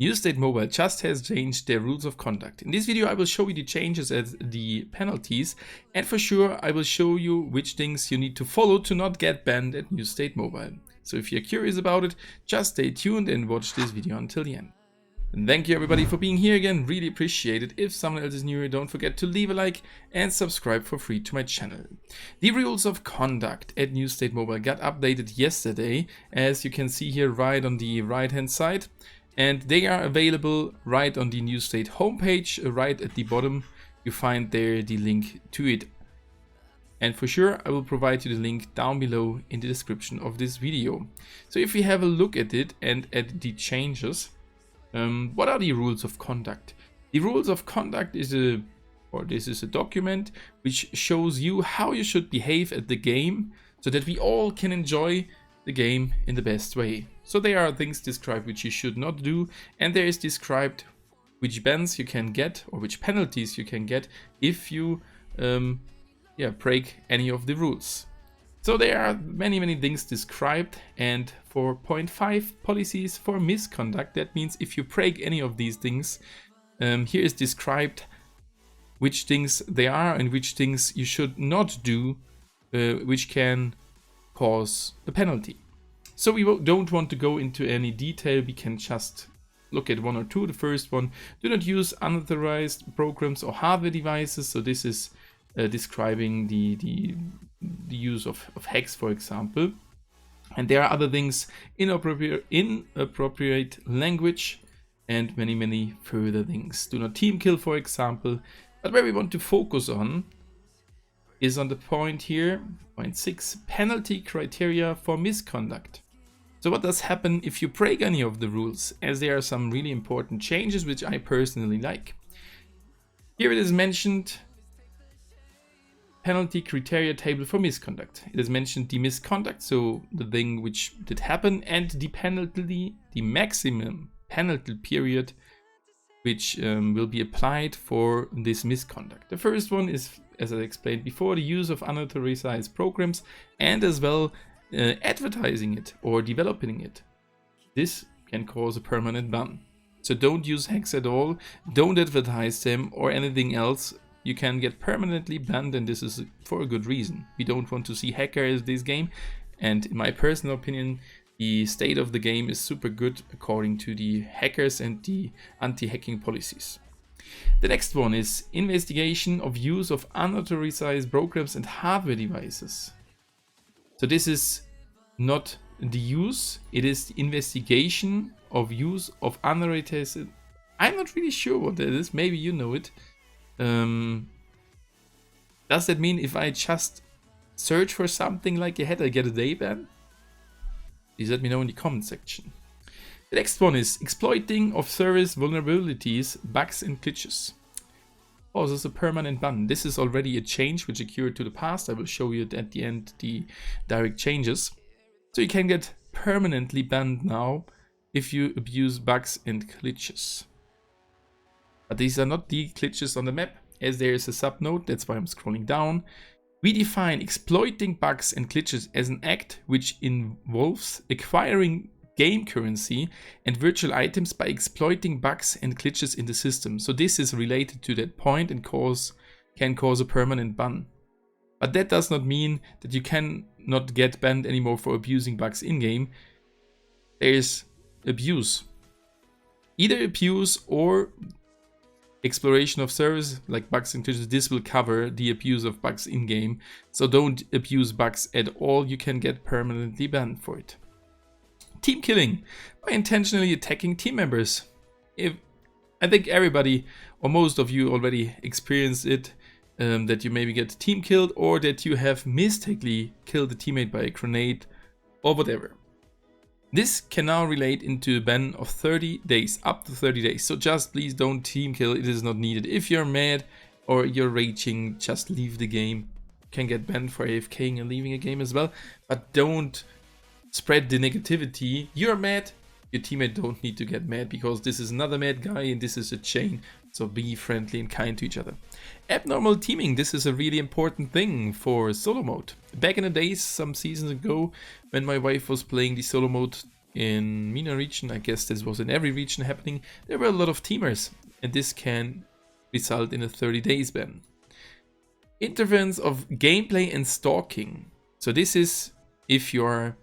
New State Mobile just has changed their rules of conduct. In this video I will show you the changes and the penalties, and for sure I will show you which things you need to follow to not get banned at New State Mobile. So if you're curious about it, just stay tuned and watch this video until the end. And thank you everybody for being here again, really appreciate it. If someone else is new here, don't forget to leave a like and subscribe for free to my channel. The rules of conduct at New State Mobile got updated yesterday, as you can see here right on the right hand side. And they are available right on the New State homepage, right at the bottom. You find there the link to it. And for sure, I will provide you the link down below in the description of this video. So if we have a look at it and at the changes, what are the rules of conduct? The rules of conduct is this is a document which shows you how you should behave at the game so that we all can enjoy the game in the best way. So there are things described which you should not do, and there is described which bans you can get or which penalties you can get if you break any of the rules. So there are many things described, and for point 5 policies for misconduct, that means if you break any of these things, here is described which things they are and which things you should not do, which can cause the penalty. So we don't want to go into any detail, we can just look at one or two. The first one, do not use unauthorized programs or hardware devices. So this is describing the use of hacks, for example. And there are other things, inappropriate language, and many further things. Do not team kill, for example. But where we want to focus on is on the point here, point 6, penalty criteria for misconduct. So what does happen if you break any of the rules, as there are some really important changes which I personally like. Here it is mentioned penalty criteria table for misconduct. It is mentioned the misconduct, so the thing which did happen, and the penalty, the maximum penalty period which will be applied for this misconduct. The first one is, as I explained before, the use of unauthorized programs and as well advertising it or developing it. This can cause a permanent ban. So don't use hacks at all, don't advertise them or anything else. You can get permanently banned, and this is for a good reason. We don't want to see hackers in this game, and in my personal opinion, the state of the game is super good according to the hackers and the anti-hacking policies. The next one is investigation of use of unauthorized programs and hardware devices. So this is not the use, it is the investigation of use of unauthorized. I'm not really sure what that is, maybe you know it. Does that mean if I just search for something like a head, I get a day ban? Please let me know in the comment section. The next one is exploiting of service vulnerabilities, bugs and glitches. Oh, this is a permanent ban. This is already a change which occurred to the past. I will show you at the end the direct changes. So you can get permanently banned now if you abuse bugs and glitches. But these are not the glitches on the map, as there is a subnote, that's why I'm scrolling down. We define exploiting bugs and glitches as an act which involves acquiring game currency and virtual items by exploiting bugs and glitches in the system. So this is related to that point and can cause a permanent ban. But that does not mean that you cannot get banned anymore for abusing bugs in-game. There is abuse. Either abuse or exploration of service like bugs and glitches. This will cover the abuse of bugs in-game. So don't abuse bugs at all. You can get permanently banned for it. Team killing, by intentionally attacking team members. I think everybody or most of you already experienced it, that you maybe get team killed or that you have mistakenly killed a teammate by a grenade or whatever. This can now relate into a ban of 30 days, up to 30 days. So just please don't team kill, it is not needed. If you're mad or you're raging, just leave the game. You can get banned for AFKing and leaving a game as well, but don't spread the negativity. You're mad, your teammate don't need to get mad, because this is another mad guy and this is a chain. So be friendly and kind to each other. Abnormal teaming, this is a really important thing for solo mode. Back in the days, some seasons ago, when my wife was playing the solo mode in MENA region, I guess this was in every region happening, there were a lot of teamers, and this can result in a 30 days ban. Interference of gameplay and stalking. So this is if you're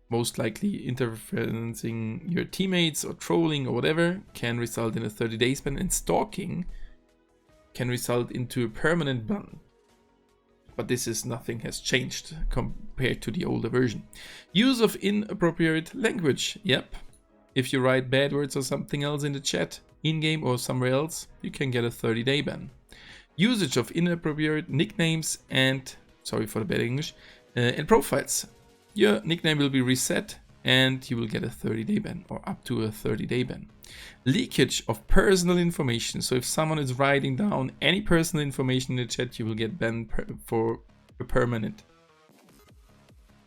most likely interferencing your teammates or trolling or whatever, can result in a 30 days ban, and stalking can result into a permanent ban. But this is nothing has changed compared to the older version. Use of inappropriate language. Yep. If you write bad words or something else in the chat, in-game or somewhere else, you can get a 30-day ban. Usage of inappropriate nicknames and, sorry for the bad English, and profiles. Your nickname will be reset and you will get a 30-day ban, or up to a 30-day ban. Leakage of personal information. So if someone is writing down any personal information in the chat, you will get banned for a permanent.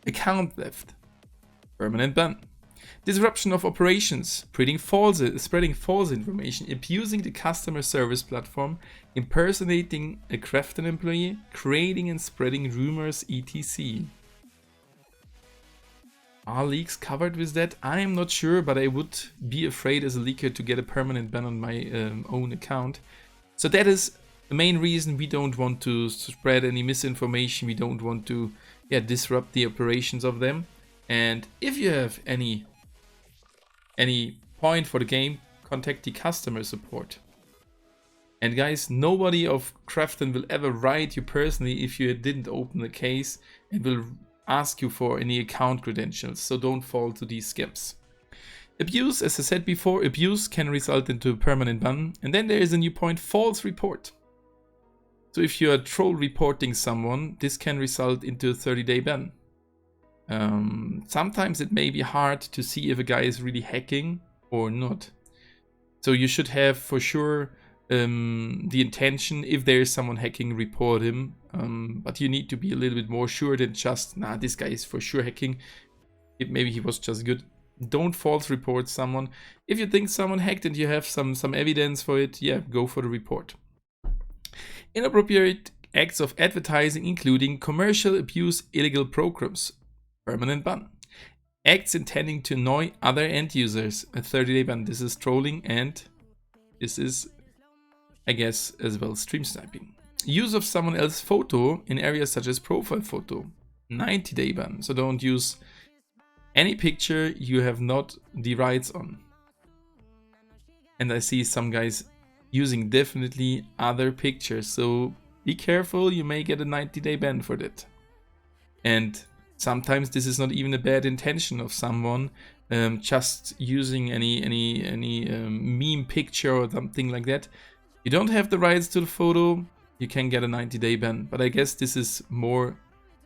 Account theft. Permanent ban. Disruption of operations, spreading false information, abusing the customer service platform, impersonating a Krafton employee, creating and spreading rumors, etc. Are leaks covered with that? I am not sure, but I would be afraid as a leaker to get a permanent ban on my own account. So that is the main reason we don't want to spread any misinformation. We don't want to disrupt the operations of them. And if you have any point for the game, contact the customer support. And guys, nobody of Krafton will ever write you personally if you didn't open the case, and will ask you for any account credentials, so don't fall to these scams. Abuse, as I said before, abuse can result into a permanent ban. And then there is a new point, false report. So if you are troll reporting someone, this can result into a 30-day ban. Sometimes it may be hard to see if a guy is really hacking or not. So you should have for sure the intention, if there is someone hacking, report him. But you need to be a little bit more sure than just, nah, this guy is for sure hacking. Maybe he was just good. Don't false report someone. If you think someone hacked and you have some evidence for it, yeah, go for the report. Inappropriate acts of advertising, including commercial abuse, illegal programs, permanent ban. Acts intending to annoy other end users, a 30-day ban. This is trolling, and this is, I guess, as well stream sniping. Use of someone else's photo in areas such as profile photo, 90-day ban. So don't use any picture you have not the rights on. And I see some guys using definitely other pictures, so be careful, you may get a 90-day ban for that. And sometimes this is not even a bad intention of someone, just using any meme picture or something like that. You don't have the rights to the photo, you can get a 90-day ban. But I guess this is more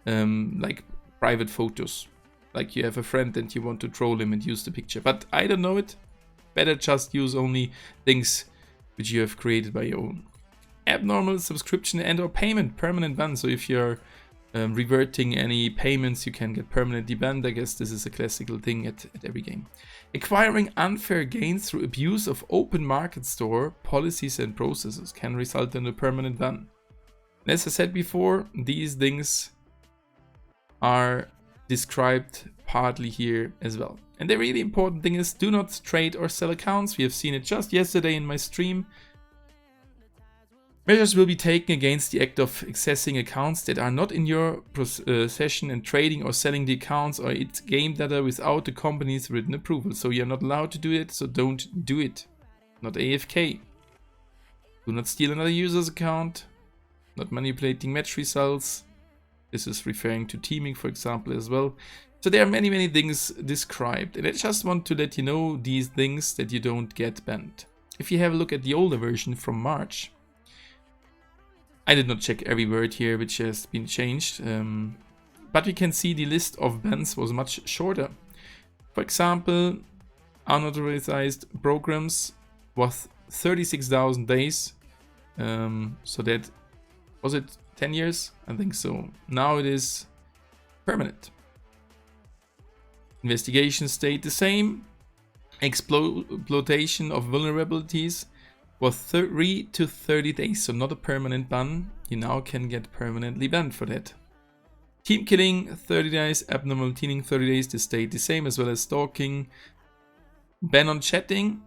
like private photos. Like you have a friend and you want to troll him and use the picture. But I don't know it. Better just use only things which you have created by your own. Abnormal subscription and or payment, permanent ban. So if you're reverting any payments, you can get permanently banned. I guess this is a classical thing at every game. Acquiring unfair gains through abuse of open market store policies and processes can result in a permanent ban. And as I said before, these things are described partly here as well. And the really important thing is, do not trade or sell accounts. We have seen it just yesterday in my stream. Measures will be taken against the act of accessing accounts that are not in your possession and trading or selling the accounts or its game data without the company's written approval. So you're not allowed to do it, so don't do it. Not AFK. Do not steal another user's account. Not manipulating match results. This is referring to teaming, for example, as well. So there are many things described. And I just want to let you know these things that you don't get banned. If you have a look at the older version from March, I did not check every word here which has been changed, but we can see the list of bans was much shorter. For example, unauthorized programs was 36,000 days, so that, was it 10 years? I think so. Now it is permanent. Investigation stayed the same. Exploitation of vulnerabilities was 3 to 30 days, so not a permanent ban. You now can get permanently banned for that. Team killing 30 days, abnormal teaming 30 days, they stayed the same, as well as stalking. Ban on chatting.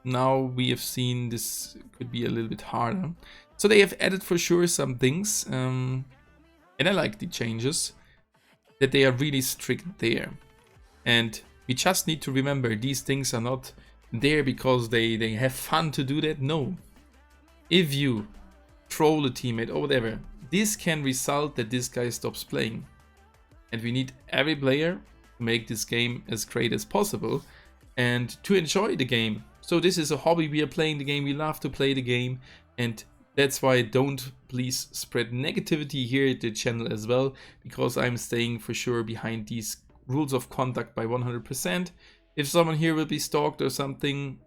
Now we have seen this could be a little bit harder. So they have added for sure some things, and I like the changes, that they are really strict there. And we just need to remember these things are not there because they have fun to do that. No. If you troll a teammate or whatever, this can result that this guy stops playing. And we need every player to make this game as great as possible and to enjoy the game. So this is a hobby, we are playing the game, we love to play the game, and that's why don't please spread negativity here at the channel as well, because I'm staying for sure behind these rules of conduct by 100%. If someone here will be stalked or something,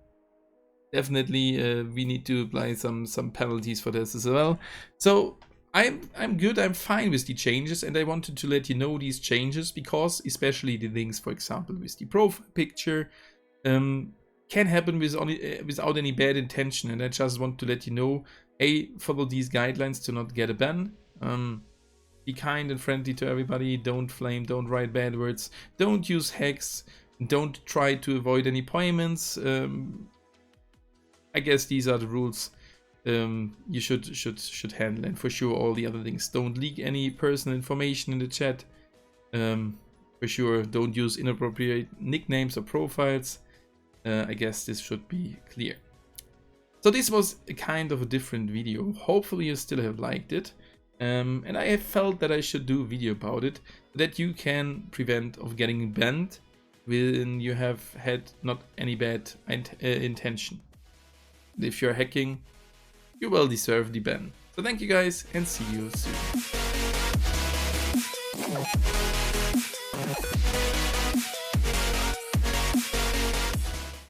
definitely we need to apply some penalties for this as well. So I'm good, I'm fine with the changes, and I wanted to let you know these changes because especially the things, for example, with the profile picture, can happen without any bad intention, and I just want to let you know, follow these guidelines to not get a ban. Be kind and friendly to everybody, don't flame, don't write bad words, don't use hacks, don't try to avoid any payments. I guess these are the rules you should handle, and for sure all the other things. Don't leak any personal information in the chat. For sure, don't use inappropriate nicknames or profiles. I guess this should be clear. So this was a kind of a different video. Hopefully you still have liked it. And I have felt that I should do a video about it, that you can prevent of getting banned when you have had not any bad intention. If you're hacking, you well deserve the ban. So thank you guys, and see you soon.